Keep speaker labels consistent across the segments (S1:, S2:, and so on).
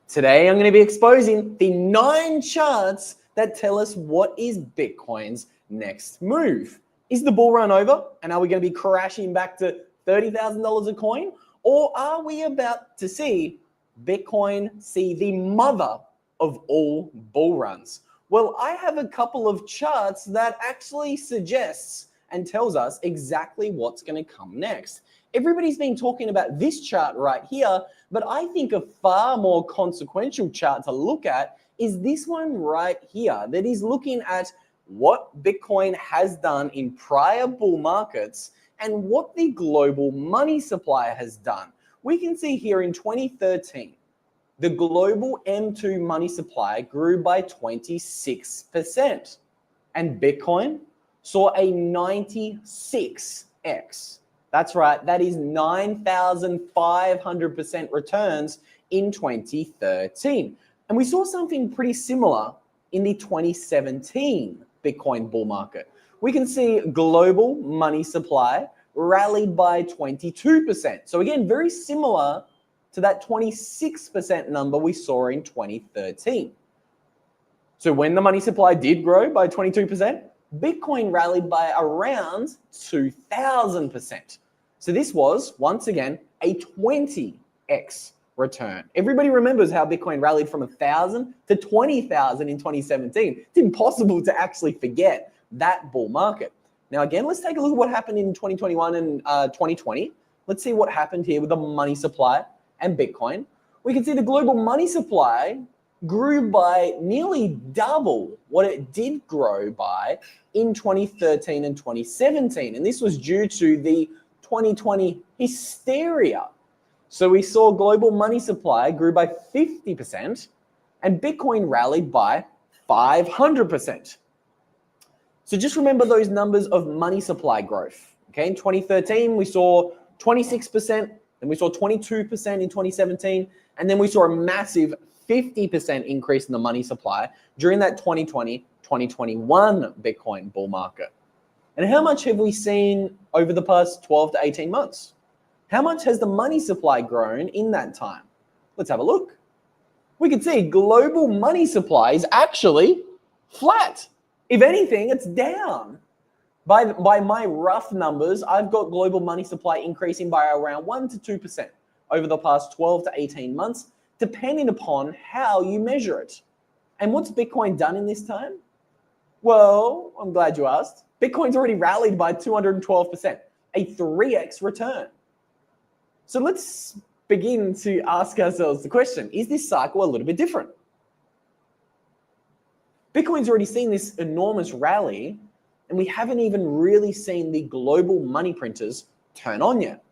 S1: Today, I'm going to be exposing the 9 charts that tell us what is Bitcoin's next move. Is the bull run over? And are we going to be crashing back to $30,000 a coin? Or are we about to see Bitcoin see the mother of all bull runs? Well, I have a couple of charts that actually suggests and tells us exactly what's going to come next. Everybody's been talking about this chart right here, but I think a far more consequential chart to look at is this one right here that is looking at what Bitcoin has done in prior bull markets and what the global money supply has done. We can see here in 2013, the global M2 money supply grew by 26%, and Bitcoin saw a 96x. That's right, that is 9,500% returns in 2013. And we saw something pretty similar in the 2017 Bitcoin bull market. We can see global money supply rallied by 22%. So again, very similar to that 26% number we saw in 2013. So when the money supply did grow by 22%, Bitcoin rallied by around 2,000%. So this was, once again, a 20x return. Everybody remembers how Bitcoin rallied from 1,000 to 20,000 in 2017. It's impossible to actually forget that bull market. Now, again, let's take a look at what happened in 2021 and 2020. Let's see what happened here with the money supply and Bitcoin. We can see the global money supply grew by nearly double what it did grow by in 2013 and 2017. And this was due to the 2020 hysteria. So we saw global money supply grew by 50% and Bitcoin rallied by 500%. So just remember those numbers of money supply growth. Okay, in 2013, we saw 26%, and we saw 22% in 2017, and then we saw a massive 50% increase in the money supply during that 2020-2021 Bitcoin bull market. And how much have we seen over the past 12 to 18 months? How much has the money supply grown in that time? Let's have a look. We can see global money supply is actually flat. If anything, it's down. By my rough numbers, I've got global money supply increasing by around 1 to 2% over the past 12 to 18 months, depending upon how you measure it. And what's Bitcoin done in this time? Well, I'm glad you asked. Bitcoin's already rallied by 212%, a 3x return. So let's begin to ask ourselves the question, is this cycle a little bit different? Bitcoin's already seen this enormous rally, and we haven't even really seen the global money printers turn on yet.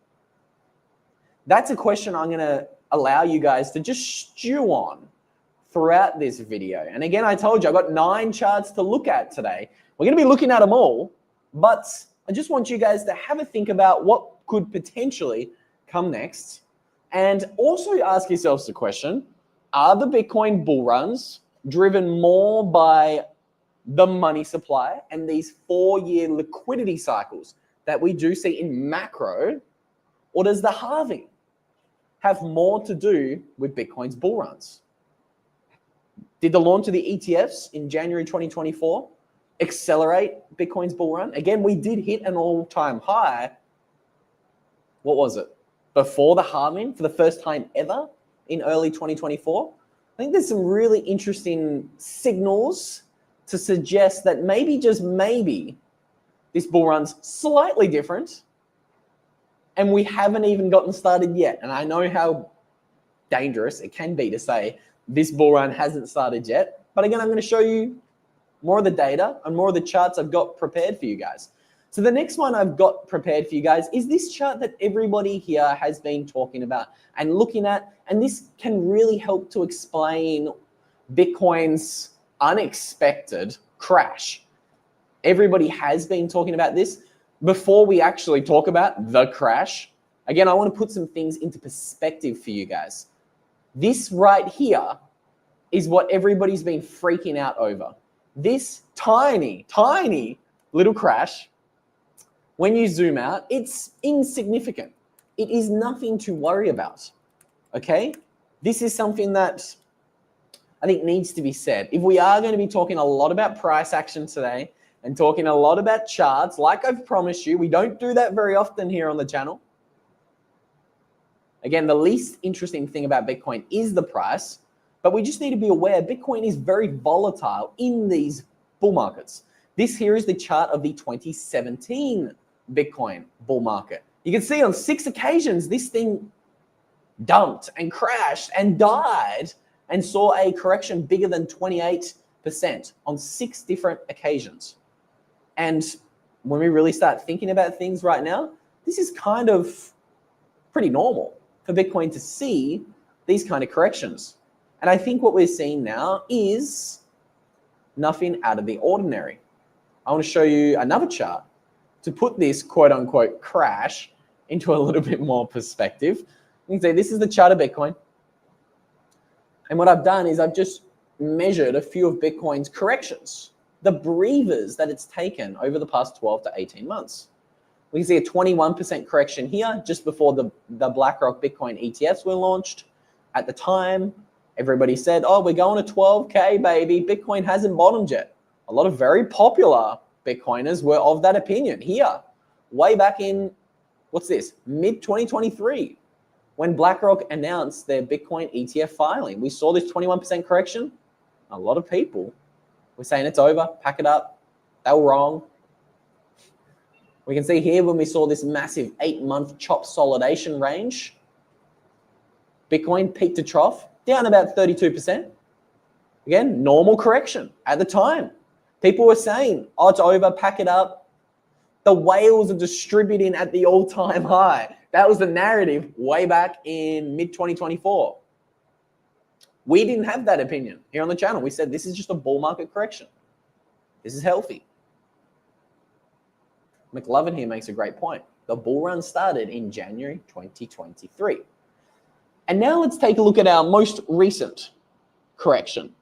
S1: That's a question I'm going to allow you guys to just stew on throughout this video. And again, I told you, I've got 9 charts to look at today. We're going to be looking at them all, but I just want you guys to have a think about what could potentially come next. And also ask yourselves the question, are the Bitcoin bull runs driven more by the money supply and these 4-year liquidity cycles that we do see in macro, or does the halving have more to do with Bitcoin's bull runs? Did the launch of the ETFs in January 2024 accelerate Bitcoin's bull run? Again, we did hit an all-time high. What was it? Before the halving for the first time ever in early 2024? I think there's some really interesting signals to suggest that maybe, just maybe, this bull run's slightly different and we haven't even gotten started yet. And I know how dangerous it can be to say this bull run hasn't started yet. But again, I'm going to show you more of the data and more of the charts I've got prepared for you guys. So the next one I've got prepared for you guys is this chart that everybody here has been talking about and looking at, and this can really help to explain Bitcoin's unexpected crash. Everybody has been talking about this. Before we actually talk about the crash, again, I want to put some things into perspective for you guys. This right here is what everybody's been freaking out over. This tiny, tiny little crash, when you zoom out, it's insignificant. It is nothing to worry about, okay? This is something that I think needs to be said. If we are going to be talking a lot about price action today and talking a lot about charts, like I've promised you, we don't do that very often here on the channel. Again, the least interesting thing about Bitcoin is the price, but we just need to be aware Bitcoin is very volatile in these bull markets. This here is the chart of the 2017 Bitcoin bull market. You can see on 6 occasions, this thing dumped and crashed and died and saw a correction bigger than 28% on 6 different occasions. And when we really start thinking about things right now, this is kind of pretty normal for Bitcoin to see these kind of corrections. And I think what we're seeing now is nothing out of the ordinary. I want to show you another chart to put this quote unquote crash into a little bit more perspective. You can see this is the chart of Bitcoin. And what I've done is I've just measured a few of Bitcoin's corrections, the breathers that it's taken over the past 12 to 18 months. We can see a 21% correction here just before the BlackRock Bitcoin ETFs were launched. At the time, everybody said, oh, we're going to 12K, baby. Bitcoin hasn't bottomed yet. A lot of very popular Bitcoiners were of that opinion here, way back in, what's this, mid-2023, when BlackRock announced their Bitcoin ETF filing. We saw this 21% correction. A lot of people were saying it's over, pack it up. They were wrong. We can see here when we saw this massive 8-month chop solidation range, Bitcoin peak to trough, down about 32%. Again, normal correction at the time. People were saying, oh, it's over, pack it up. The whales are distributing at the all-time high. That was the narrative way back in mid-2024. We didn't have that opinion here on the channel. We said this is just a bull market correction. This is healthy. McLovin here makes a great point. The bull run started in January 2023. And now let's take a look at our most recent correction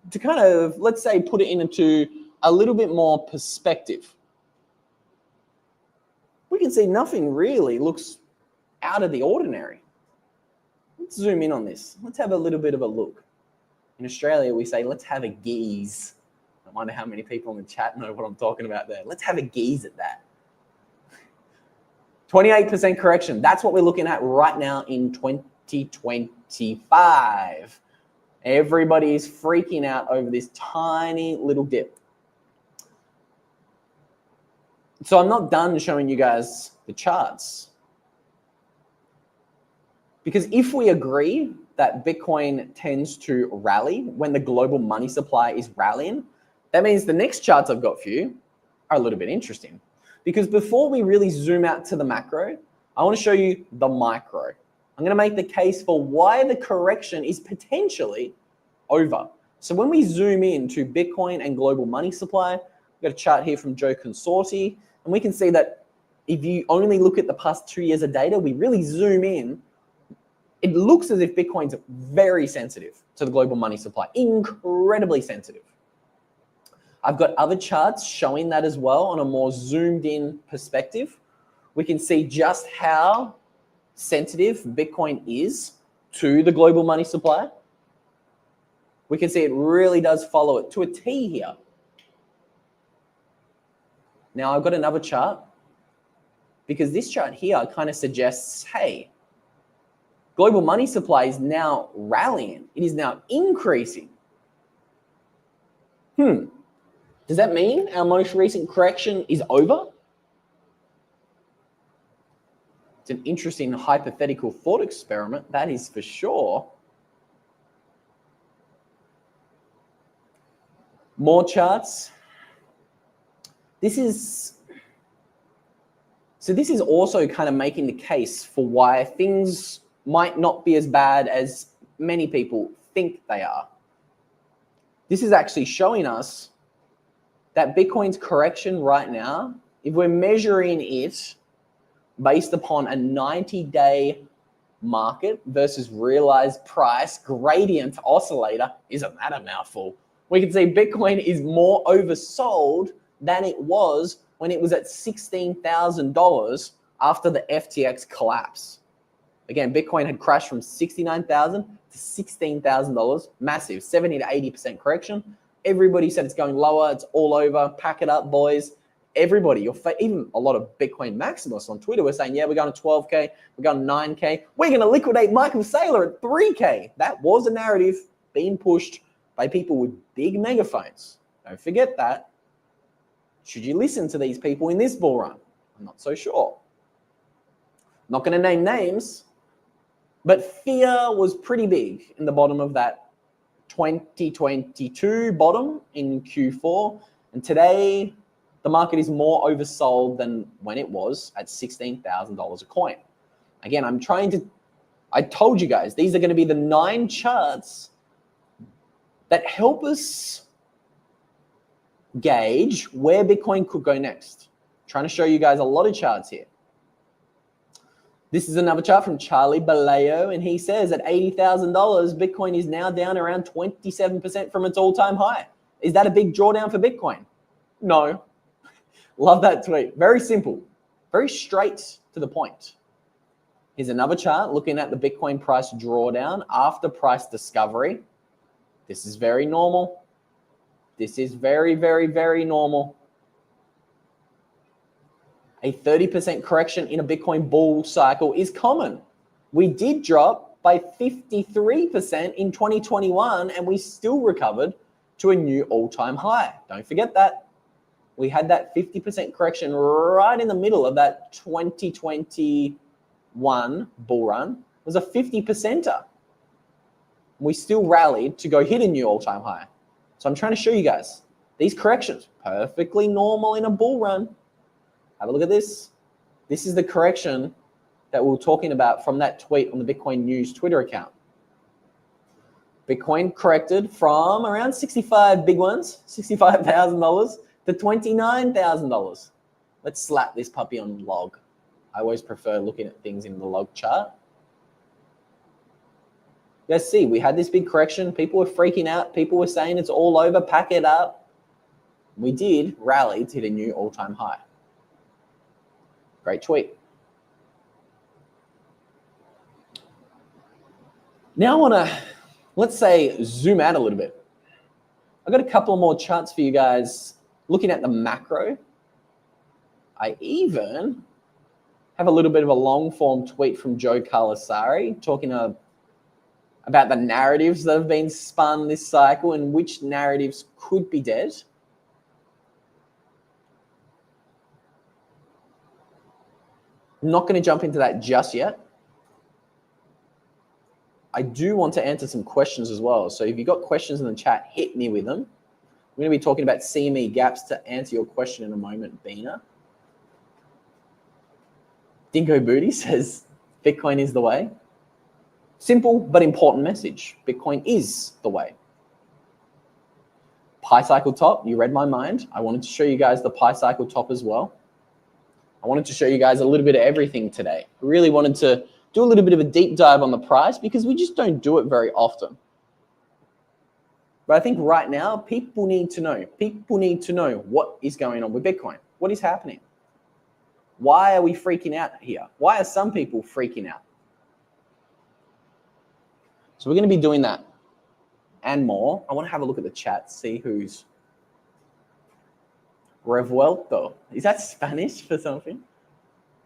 S1: to kind of, let's say, put it into a little bit more perspective. We can see nothing really looks out of the ordinary. Let's zoom in on this. Let's have a little bit of a look. In Australia, we say, let's have a gaze. I wonder how many people in the chat know what I'm talking about there. Let's have a gaze at that. 28% correction. That's what we're looking at right now in 2025. Everybody is freaking out over this tiny little dip. So I'm not done showing you guys the charts. Because if we agree that Bitcoin tends to rally when the global money supply is rallying, that means the next charts I've got for you are a little bit interesting. Because before we really zoom out to the macro, I want to show you the micro. I'm going to make the case for why the correction is potentially over. So when we zoom into Bitcoin and global money supply, we've got a chart here from Joe Consorti, and we can see that if you only look at the past 2 years of data, we really zoom in, it looks as if Bitcoin's very sensitive to the global money supply, incredibly sensitive. I've got other charts showing that as well on a more zoomed in perspective. We can see just how sensitive Bitcoin is to the global money supply. We can see it really does follow it to a T here. Now I've got another chart because this chart here kind of suggests, hey, global money supply is now rallying. It is now increasing. Does that mean our most recent correction is over? It's an interesting hypothetical thought experiment, that is for sure. More charts. This is also kind of making the case for why things might not be as bad as many people think they are. This is actually showing us that Bitcoin's correction right now, if we're measuring it based upon a 90-day market versus realized price gradient oscillator, isn't that a mouthful? We can see Bitcoin is more oversold than it was when it was at $16,000 after the FTX collapse. Again, Bitcoin had crashed from $69,000 to $16,000. Massive, 70 to 80% correction. Everybody said it's going lower. It's all over. Pack it up, boys. Everybody, even a lot of Bitcoin maximalists on Twitter were saying, yeah, we're going to 12K. We're going 9K. We're going to liquidate Michael Saylor at 3K. That was a narrative being pushed by people with big megaphones. Don't forget that. Should you listen to these people in this bull run? I'm not so sure. Not going to name names, but fear was pretty big in the bottom of that 2022 bottom in Q4. And today, the market is more oversold than when it was at $16,000 a coin. Again, I told you guys, these are going to be the 9 charts that help us gauge where Bitcoin could go next. I'm trying to show you guys a lot of charts here. This is another chart from Charlie Baleo, and he says at $80,000, Bitcoin is now down around 27% from its all-time high. Is that a big drawdown for Bitcoin? No. Love that tweet. Very simple, very straight to the point. Here's another chart looking at the Bitcoin price drawdown after price discovery. This is very normal. This is very, very, very normal. A 30% correction in a Bitcoin bull cycle is common. We did drop by 53% in 2021, and we still recovered to a new all-time high. Don't forget that. We had that 50% correction right in the middle of that 2021 bull run. It was a 50%er. We still rallied to go hit a new all-time high. So I'm trying to show you guys these corrections, perfectly normal in a bull run. Have a look at this. This is the correction that we were talking about from that tweet on the Bitcoin News Twitter account. Bitcoin corrected from around 65 big ones, $65,000 to $29,000. Let's slap this puppy on log. I always prefer looking at things in the log chart. You guys see, we had this big correction. People were freaking out. People were saying it's all over, pack it up. We did rally to hit a new all-time high. Great tweet. Now I want to, let's say, zoom out a little bit. I've got a couple more charts for you guys looking at the macro. I even have a little bit of a long form tweet from Joe Carlasari talking about the narratives that have been spun this cycle and which narratives could be dead. I'm not going to jump into that just yet. I do want to answer some questions as well. So if you've got questions in the chat, hit me with them. We're going to be talking about CME gaps to answer your question in a moment, Bina. Dingo Booty says, Bitcoin is the way. Simple but important message. Bitcoin is the way. Pi cycle top, you read my mind. I wanted to show you guys the Pi cycle top as well. I wanted to show you guys a little bit of everything today. I really wanted to do a little bit of a deep dive on the price because we just don't do it very often. But I think right now, people need to know. People need to know what is going on with Bitcoin. What is happening? Why are we freaking out here? Why are some people freaking out? So we're going to be doing that and more. I want to have a look at the chat, see who's revuelto. Is that Spanish for something?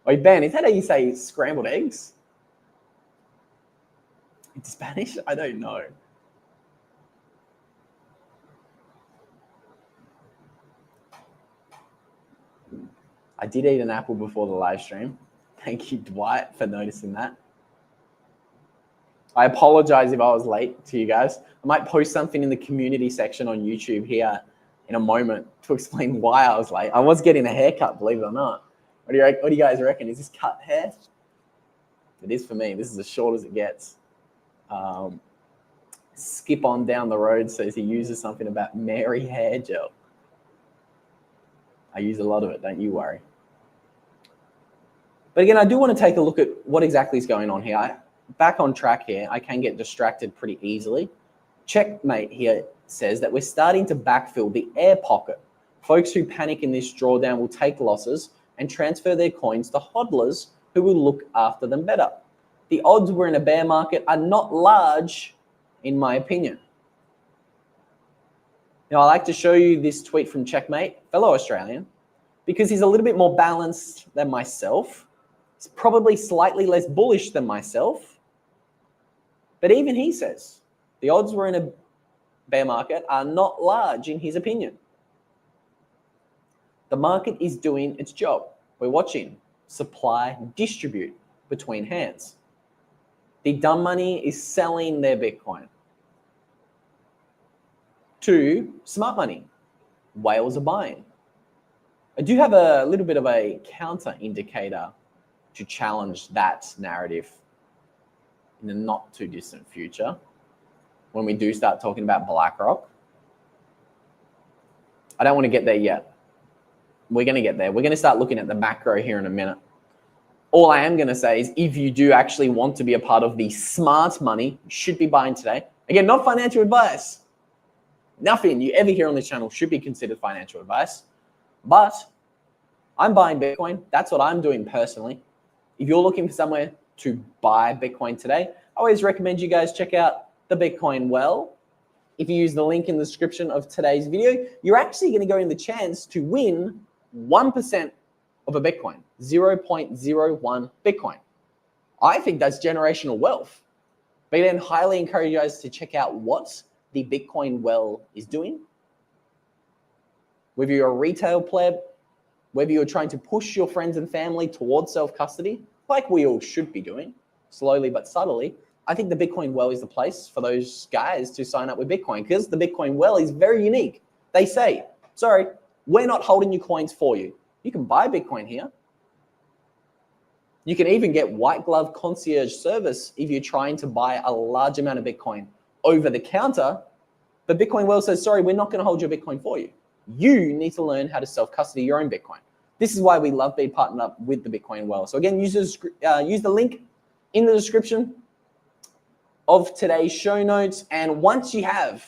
S1: Wait, Ben, is that how you say scrambled eggs? It's Spanish? I don't know. I did eat an apple before the live stream. Thank you, Dwight, for noticing that. I apologize if I was late to you guys. I might post something in the community section on YouTube here in a moment to explain why I was late. I was getting a haircut, believe it or not. What do you guys reckon? Is this cut hair? It is for me. This is as short as it gets. Skip on down the road says he uses something about Mary hair gel. I use a lot of it, don't you worry. But again, I do want to take a look at what exactly is going on here. Back on track here, I can get distracted pretty easily. Checkmate here says that we're starting to backfill the air pocket. Folks who panic in this drawdown will take losses and transfer their coins to hodlers who will look after them better. The odds we're in a bear market are not large, in my opinion. Now, I like to show you this tweet from Checkmate, fellow Australian, because he's a little bit more balanced than myself. He's probably slightly less bullish than myself. But even he says the odds we're in a bear market are not large, in his opinion. The market is doing its job. We're watching supply distribute between hands. The dumb money is selling their Bitcoin to smart money. Whales are buying. I do have a little bit of a counter indicator to challenge that narrative in the not too distant future when we do start talking about BlackRock. I don't want to get there yet. We're going to get there. We're going to start looking at the macro here in a minute. All I am going to say is if you do actually want to be a part of the smart money, you should be buying today. Again, not financial advice. Nothing you ever hear on this channel should be considered financial advice. But I'm buying Bitcoin. That's what I'm doing personally. If you're looking for somewhere to buy Bitcoin today, I always recommend you guys check out the Bitcoin Well. If you use the link in the description of today's video, you're actually going to go in the chance to win 1% of a Bitcoin, 0.01 Bitcoin. I think that's generational wealth. But then highly encourage you guys to check out what the Bitcoin Well is doing. Whether you're a retail pleb, whether you're trying to push your friends and family towards self-custody, like we all should be doing, slowly but subtly, I think the Bitcoin Well is the place for those guys to sign up with Bitcoin because the Bitcoin Well is very unique. They say, sorry, we're not holding your coins for you. You can buy Bitcoin here. You can even get white glove concierge service if you're trying to buy a large amount of Bitcoin over the counter. But Bitcoin Well says, sorry, we're not going to hold your Bitcoin for you. You need to learn how to self-custody your own Bitcoin. This is why we love being partnered up with the Bitcoin Well. So again, use the link in the description of today's show notes. And once you have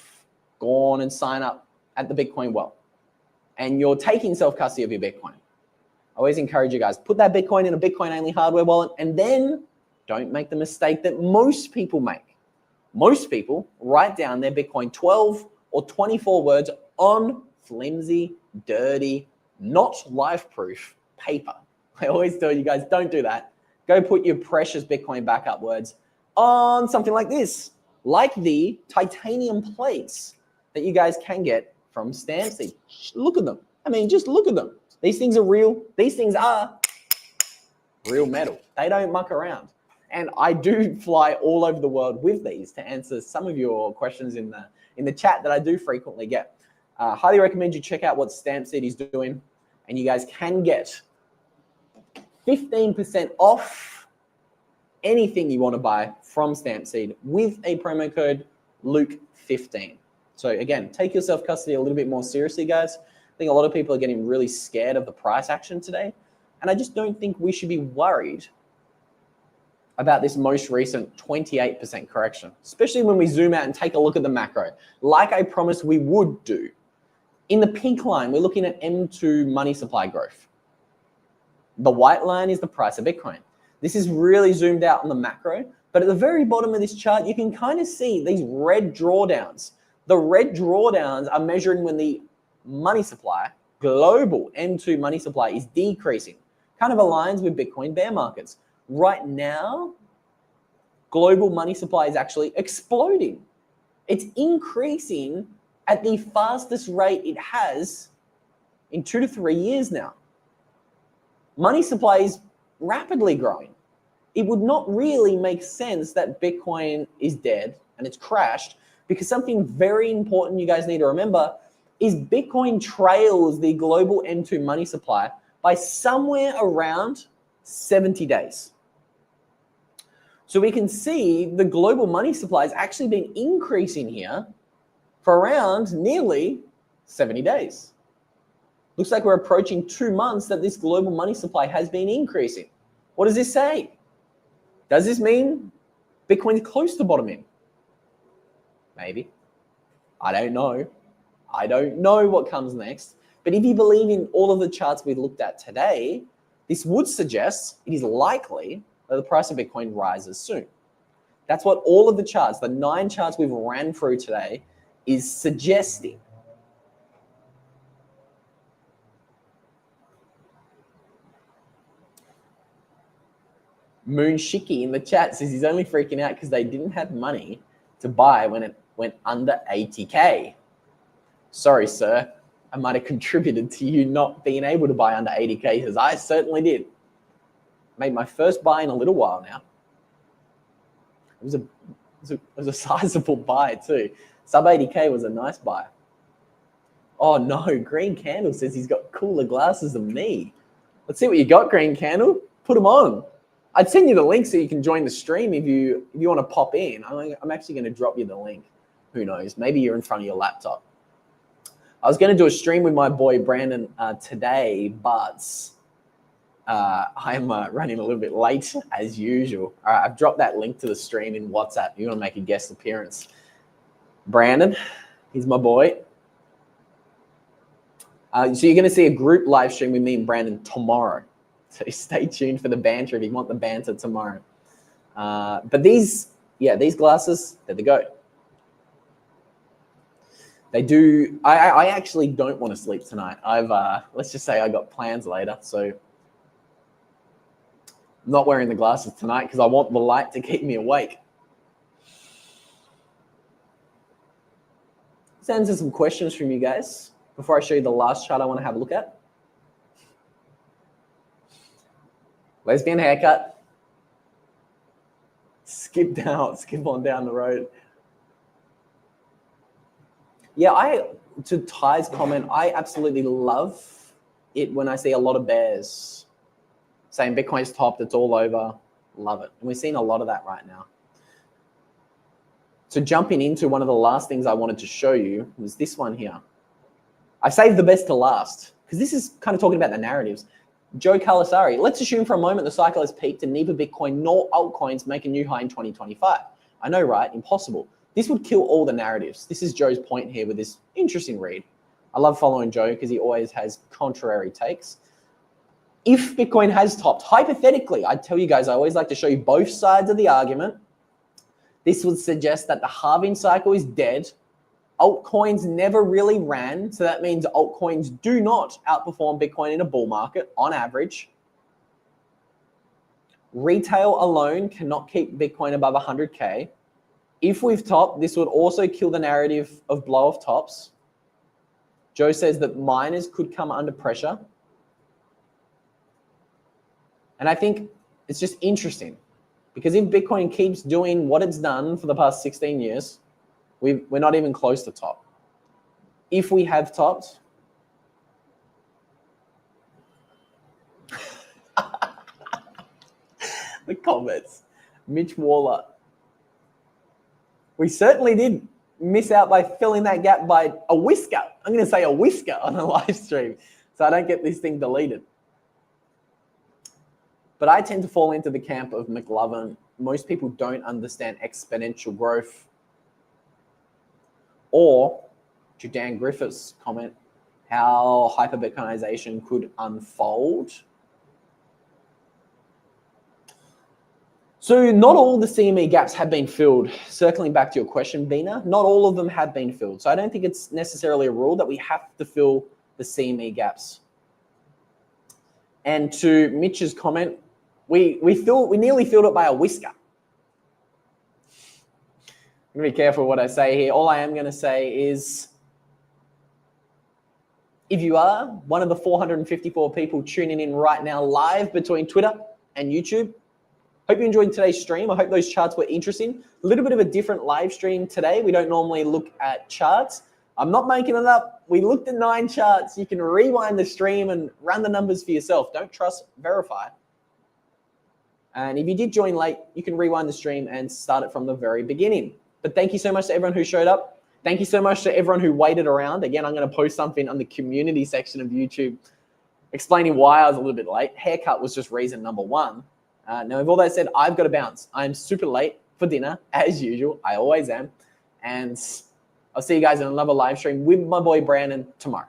S1: gone and signed up at the Bitcoin Well and you're taking self-custody of your Bitcoin, I always encourage you guys, put that Bitcoin in a Bitcoin-only hardware wallet and then don't make the mistake that most people make. Most people write down their Bitcoin 12 or 24 words on flimsy, dirty, not life-proof paper. I always tell you guys, don't do that. Go put your precious Bitcoin backup words on something like this, like the titanium plates that you guys can get from Stampseed. Look at them. I mean, just look at them. These things are real. These things are real metal. They don't muck around. And I do fly all over the world with these to answer some of your questions in the chat that I do frequently get. Highly recommend you check out what Stampseed is doing, and you guys can get 15% off anything you want to buy from Stampseed with a promo code Luke15. So again, take your self-custody a little bit more seriously, guys. I think a lot of people are getting really scared of the price action today, and I just don't think we should be worried about this most recent 28% correction, especially when we zoom out and take a look at the macro, like I promised we would do. In the pink line, we're looking at M2 money supply growth. The white line is the price of Bitcoin. This is really zoomed out on the macro, but at the very bottom of this chart, you can kind of see these red drawdowns. The red drawdowns are measuring when the money supply, global M2 money supply, is decreasing. Kind of aligns with Bitcoin bear markets. Right now, global money supply is actually exploding. It's increasing at the fastest rate it has in 2 to 3 years now. Money supply is rapidly growing. It would not really make sense that Bitcoin is dead and it's crashed, because something very important you guys need to remember is Bitcoin trails the global M2 money supply by somewhere around 70 days. So we can see the global money supply has actually been increasing here for around nearly 70 days. Looks like we're approaching 2 months that this global money supply has been increasing. What does this say? Does this mean Bitcoin is close to bottoming? Maybe. I don't know. I don't know what comes next. But if you believe in all of the charts we looked at today, this would suggest it is likely that the price of Bitcoin rises soon. That's what all of the charts, the 9 charts we've ran through today, is suggesting. Moon Shiki in the chat says he's only freaking out because they didn't have money to buy when it went under 80K. Sorry, sir. I might have contributed to you not being able to buy under 80K, because I certainly did. Made my first buy in a little while now. It was a sizable buy too. Sub 80K was a nice buy. Oh no, Green Candle says he's got cooler glasses than me. Let's see what you got, Green Candle. Put them on. I'd send you the link so you can join the stream if you want to pop in. I'm actually going to drop you the link. Who knows? Maybe you're in front of your laptop. I was going to do a stream with my boy Brandon today, but I'm running a little bit late as usual. All right, I've dropped that link to the stream in WhatsApp. You want to make a guest appearance. Brandon, he's my boy. So you're going to see a group live stream with me and Brandon tomorrow. So stay tuned for the banter if you want the banter tomorrow. But these glasses, they're the go. They do. I actually don't want to sleep tonight. Let's just say I got plans later, so I'm not wearing the glasses tonight because I want the light to keep me awake. Let's answer some questions from you guys before I show you the last chart I want to have a look at. Lesbian haircut. Skip on down the road. Yeah, to Ty's comment, I absolutely love it when I see a lot of bears saying Bitcoin's topped, it's all over. Love it. And we're seeing a lot of that right now. So jumping into one of the last things I wanted to show you was this one here. I saved the best to last because this is kind of talking about the narratives. Joe Calasari, let's assume for a moment the cycle has peaked and neither Bitcoin nor altcoins make a new high in 2025. I know, right? Impossible. This would kill all the narratives. This is Joe's point here with this interesting read. I love following Joe because he always has contrary takes. If Bitcoin has topped, hypothetically, I tell you guys, I always like to show you both sides of the argument. This would suggest that the halving cycle is dead. Altcoins never really ran, so that means altcoins do not outperform Bitcoin in a bull market on average. Retail alone cannot keep Bitcoin above 100K. If we've topped, this would also kill the narrative of blow-off tops. Joe says that miners could come under pressure. And I think it's just interesting because if Bitcoin keeps doing what it's done for the past 16 years, we're not even close to top. If we have topped, the comments, Mitch Waller, we certainly did miss out by filling that gap by a whisker. I'm going to say a whisker on a live stream so I don't get this thing deleted. But I tend to fall into the camp of McLovin. Most people don't understand exponential growth. Or, to Dan Griffiths' comment, how hyper-Bitcoinization could unfold. So not all the CME gaps have been filled. Circling back to your question, Bina, not all of them have been filled. So I don't think it's necessarily a rule that we have to fill the CME gaps. And to Mitch's comment, we nearly filled it by a whisker. I'm going to be careful what I say here. All I am going to say is, if you are one of the 454 people tuning in right now live between Twitter and YouTube, hope you enjoyed today's stream. I hope those charts were interesting. A little bit of a different live stream today. We don't normally look at charts. I'm not making it up. We looked at 9 charts. You can rewind the stream and run the numbers for yourself. Don't trust, verify. And if you did join late, you can rewind the stream and start it from the very beginning. But thank you so much to everyone who showed up. Thank you so much to everyone who waited around. Again, I'm going to post something on the community section of YouTube explaining why I was a little bit late. Haircut was just reason number 1. Now, with all that said, I've got to bounce. I'm super late for dinner, as usual. I always am. And I'll see you guys in another live stream with my boy Brandon tomorrow.